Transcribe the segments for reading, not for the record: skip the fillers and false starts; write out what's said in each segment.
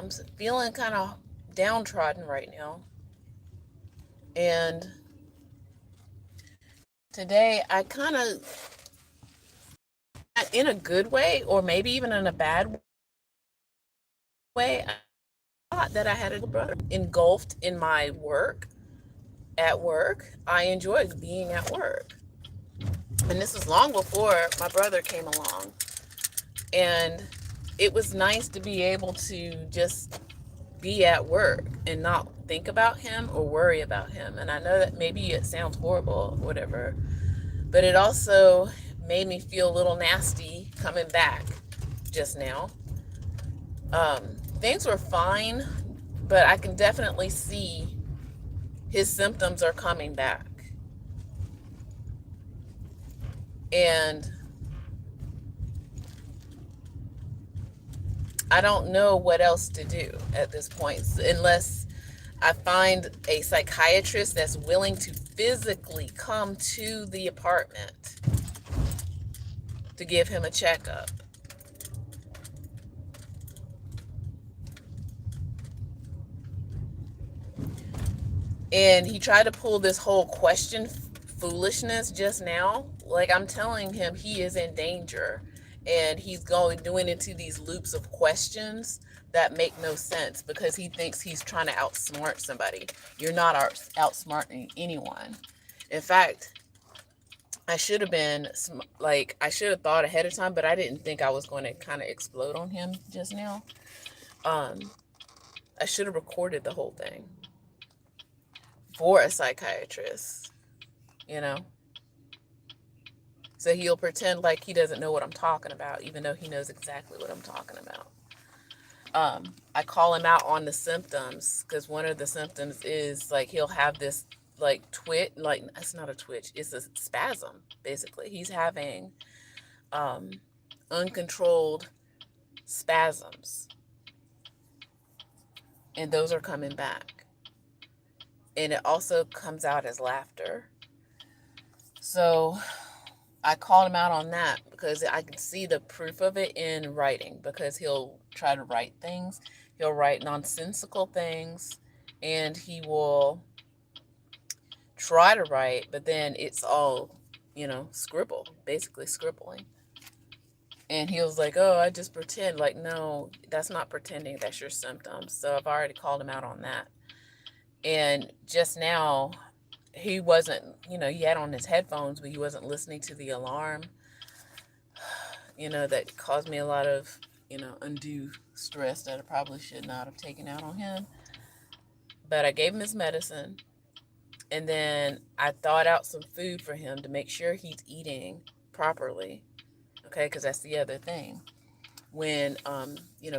I'm feeling kind of downtrodden right now. And today I kind of, in a good way, or maybe even in a bad way, I thought that I had a brother engulfed in my work. At work, I enjoyed being at work. And this was long before my brother came along. And it was nice to be able to just be at work and not think about him or worry about him. And I know that maybe it sounds horrible, whatever, but it also made me feel a little nasty coming back just now. Things were fine, but I can definitely see his symptoms are coming back. And I don't know what else to do at this point unless I find a psychiatrist that's willing to physically come to the apartment to give him a checkup. And he tried to pull this whole question foolishness just now. Like, I'm telling him he is in danger. And he's going doing into these loops of questions that make no sense because he thinks he's trying to outsmart somebody. You're not outsmarting anyone. In fact, I should have been like, I should have thought ahead of time, but I didn't think I was going to kind of explode on him just now. Um, I should have recorded the whole thing for a psychiatrist, you know? So he'll pretend like he doesn't know what I'm talking about, even though he knows exactly what I'm talking about. I call him out on the symptoms because one of the symptoms is like he'll have this like twitch, like it's not a twitch, it's a spasm, basically. He's having um, uncontrolled spasms, and those are coming back. And it also comes out as laughter. So I called him out on that because I can see the proof of it in writing because he'll try to write things. He'll write nonsensical things and he will try to write, but then it's all, scribble, basically scribbling. And he was like, oh, I just pretend. Like, no, that's not pretending. That's your symptoms. So I've already called him out on that. And just now, he wasn't, he had on his headphones, but he wasn't listening to the alarm, that caused me a lot of, undue stress that I probably should not have taken out on him. But I gave him his medicine. And then I thought out some food for him to make sure he's eating properly. Okay, because that's the other thing. When,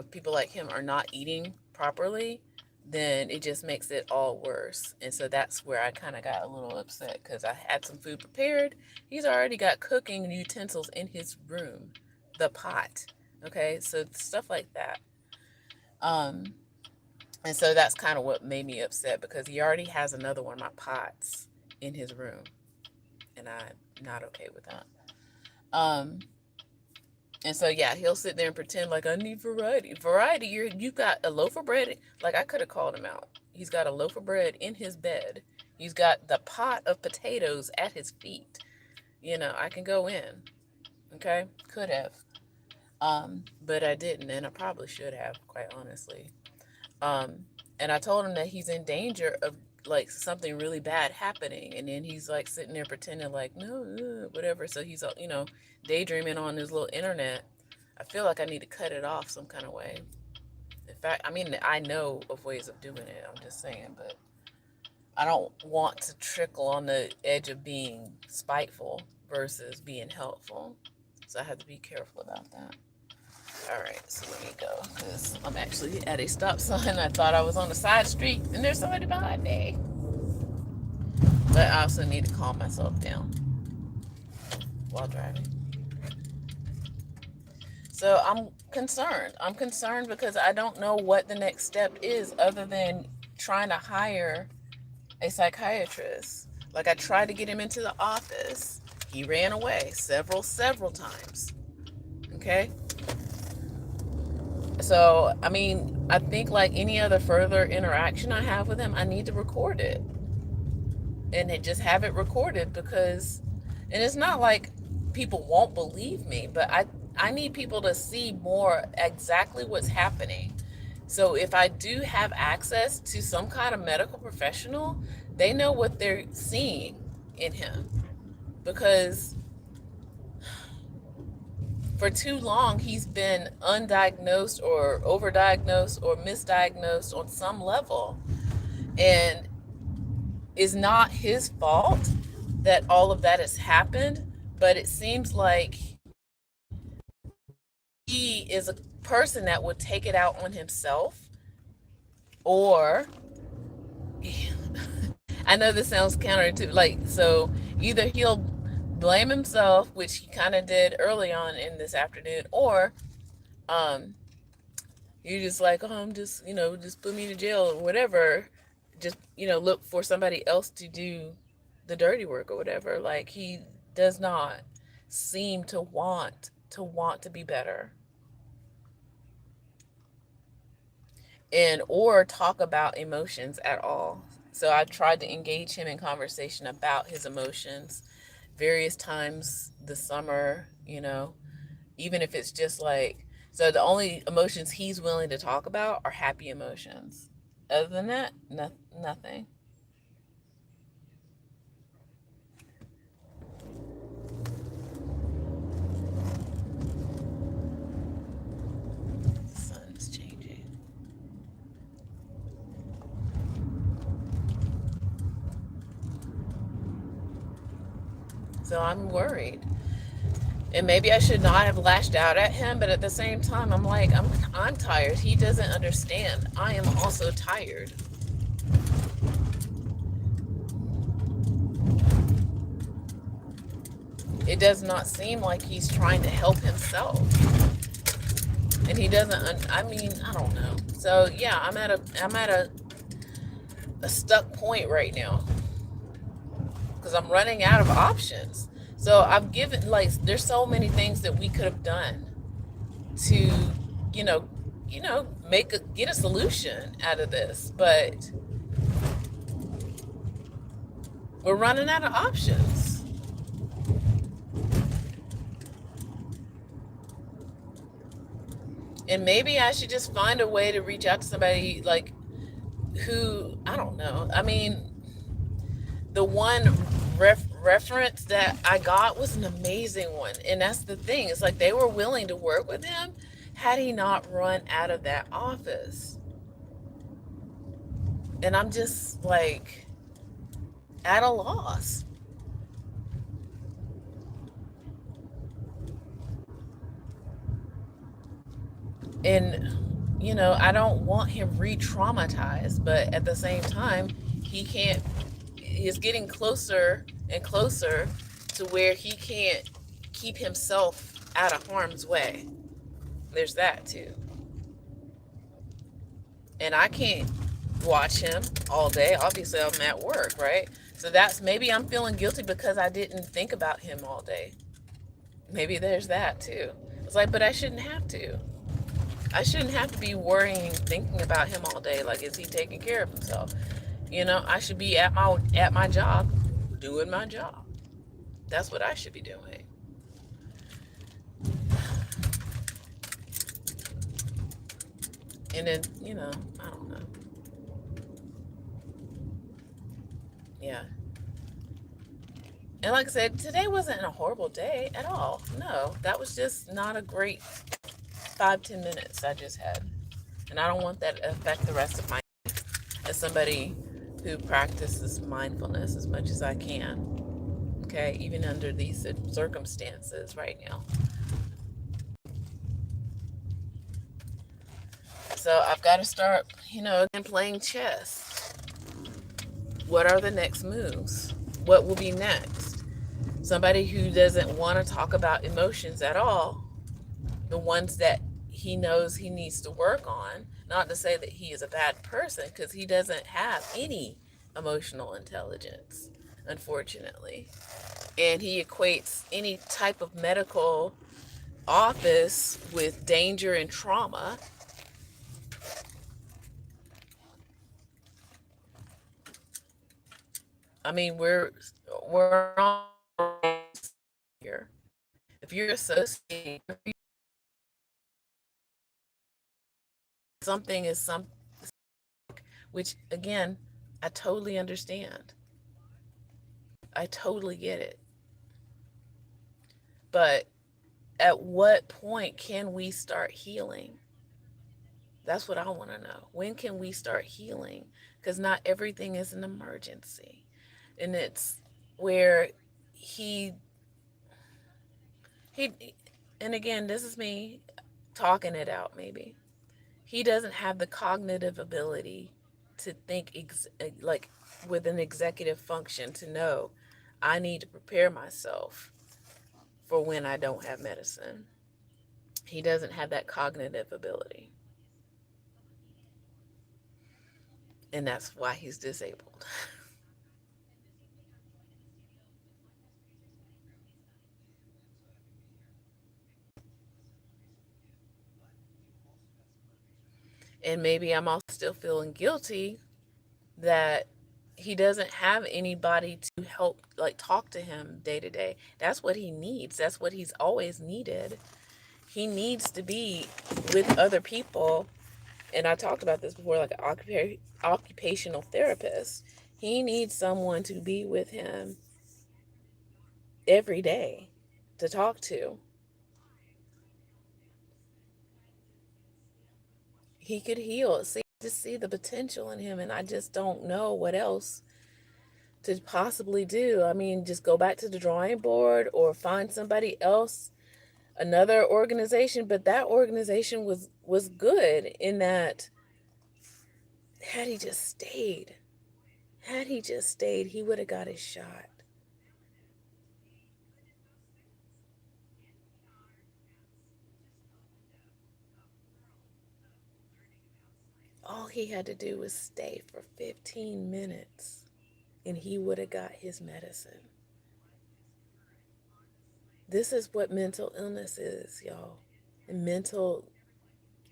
people like him are not eating properly, then it just makes it all worse. And so that's where I kind of got a little upset because I had some food prepared. He's already got cooking utensils in his room, the pot. Okay, so stuff like that. Um, and so that's kind of what made me upset because he already has another one of my pots in his room, and I'm not okay with that. Um, And so yeah, he'll sit there and pretend like I need variety. Variety, you got a loaf of bread. Like I could have called him out. He's got a loaf of bread in his bed. He's got the pot of potatoes at his feet. I can go in. Okay? Could have. But I didn't, and I probably should have, quite honestly. Um, and I told him that he's in danger of like something really bad happening, and then he's like sitting there pretending like no, whatever. So he's daydreaming on his little internet. I feel like I need to cut it off some kind of way. In fact, I mean, I know of ways of doing it. I'm just saying, but I don't want to trickle on the edge of being spiteful versus being helpful. So I have to be careful about that. All right, so let me go because I'm actually at a stop sign. I thought I was on a side street and there's somebody behind me. But I also need to calm myself down while driving. So I'm concerned. I'm concerned because I don't know what the next step is other than trying to hire a psychiatrist. Like I tried to get him into the office. He ran away several times. Okay? So, I mean, I think like any other further interaction I have with him, I need to record it and just have it recorded because, and it's not like people won't believe me, but I need people to see more exactly what's happening. So if I do have access to some kind of medical professional, they know what they're seeing in him because for too long he's been undiagnosed or overdiagnosed or misdiagnosed on some level, and it's not his fault that all of that has happened, but it seems like he is a person that would take it out on himself, or I know this sounds counter to like, so either he'll blame himself, which he kind of did early on in this afternoon, or um you're just like, oh, I'm just, just put me to jail or whatever. Just, look for somebody else to do the dirty work or whatever. Like he does not seem to want to be better and or talk about emotions at all. So I tried to engage him in conversation about his emotions various times this summer, even if it's just like, so the only emotions he's willing to talk about are happy emotions. Other than that, nothing. The sun's changing. So I'm worried. And maybe I should not have lashed out at him, but at the same time, I'm like, I'm tired. He doesn't understand. I am also tired. It does not seem like he's trying to help himself. And he doesn't, I mean, I don't know. So yeah, I'm at a stuck point right now because I'm running out of options. So I've given, like, there's so many things that we could have done to, you know, get a solution out of this, but we're running out of options. And maybe I should just find a way to reach out to somebody like who, I don't know. I mean, the one reference that I got was an amazing one. And that's the thing. It's like they were willing to work with him had he not run out of that office. And I'm just like at a loss. And, I don't want him re traumatized, but at the same time, he can't, he's getting closer and closer to where he can't keep himself out of harm's way. There's that too. And I can't watch him all day. Obviously, I'm at work, right? So that's, maybe I'm feeling guilty because I didn't think about him all day. Maybe there's that too. It's like, but I shouldn't have to. I shouldn't have to be worrying, thinking about him all day. Like, is he taking care of himself? I should be at my job, doing my job. That's what I should be doing. And then, I don't know. Yeah. And like I said, today wasn't a horrible day at all. No, that was just not a great 5-10 minutes I just had. And I don't want that to affect the rest of my life as somebody who practices mindfulness as much as I can. Okay, even under these circumstances right now. So I've got to start, again, playing chess. What are the next moves? What will be next? Somebody who doesn't want to talk about emotions at all, the ones that he knows he needs to work on. Not to say that he is a bad person, because he doesn't have any emotional intelligence, unfortunately. And he equates any type of medical office with danger and trauma. I mean, we're on here. If you're associating something is something, which again, I totally understand. I totally get it. But at what point can we start healing? That's what I want to know. When can we start healing? Because not everything is an emergency. And it's where he, he, and again, this is me talking it out maybe. He doesn't have the cognitive ability to think like with an executive function to know I need to prepare myself for when I don't have medicine. He doesn't have that cognitive ability. And that's why he's disabled. And maybe I'm also still feeling guilty that he doesn't have anybody to help, like talk to him day to day. That's what he needs. That's what he's always needed. He needs to be with other people. And I talked about this before, like an occupational therapist. He needs someone to be with him every day to talk to. He could heal. See, just see the potential in him, and I just don't know what else to possibly do. I mean, just go back to the drawing board or find somebody else, another organization. But that organization was good in that had he just stayed, he would have got his shot. All he had to do was stay for 15 minutes and he would have got his medicine. This is what mental illness is, y'all. And mental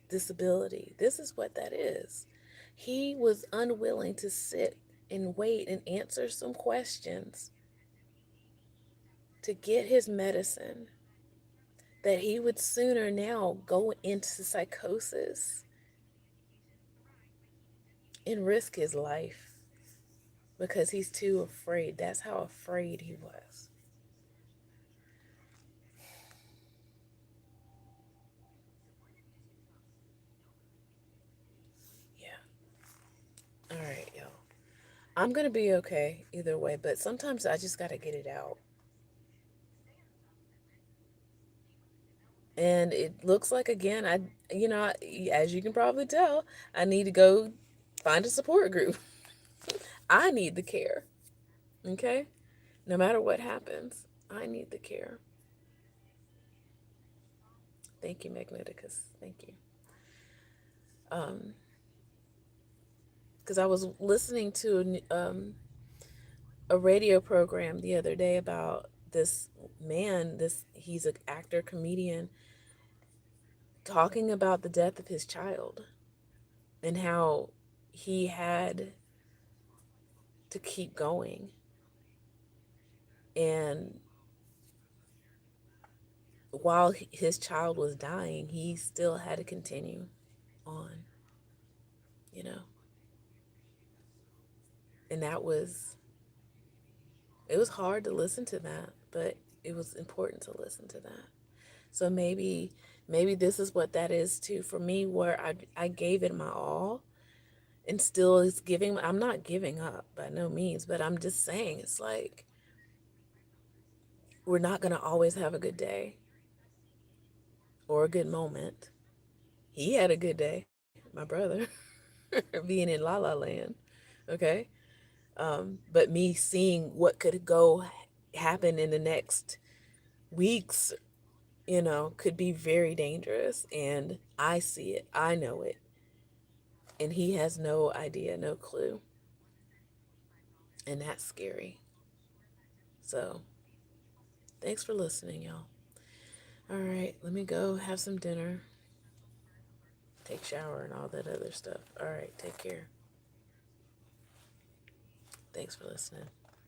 disability. This is what that is. He was unwilling to sit and wait and answer some questions to get his medicine, that he would sooner now go into psychosis and risk his life because he's too afraid. That's how afraid he was. Yeah. All right, y'all. I'm going to be okay either way, but sometimes I just got to get it out. And it looks like, again, as you can probably tell, I need to go find a support group. I need the care. Okay? No matter what happens, I need the care. Thank you, Magneticus. Thank you. Because I was listening to a radio program the other day about this man, he's an actor, comedian, talking about the death of his child and how he had to keep going. And while his child was dying, he still had to continue on, you know. And it was hard to listen to that, but it was important to listen to that. So maybe this is what that is too for me, where I gave it my all and still is giving. I'm not giving up by no means, but I'm just saying it's like we're not going to always have a good day or a good moment. He had a good day, my brother, being in La La Land. Okay. But me seeing what could go happen in the next weeks, could be very dangerous. And I see it, I know it. And he has no idea, no clue. And that's scary. So thanks for listening, y'all. All right, let me go have some dinner, take shower, and all that other stuff. All right, take care. Thanks for listening.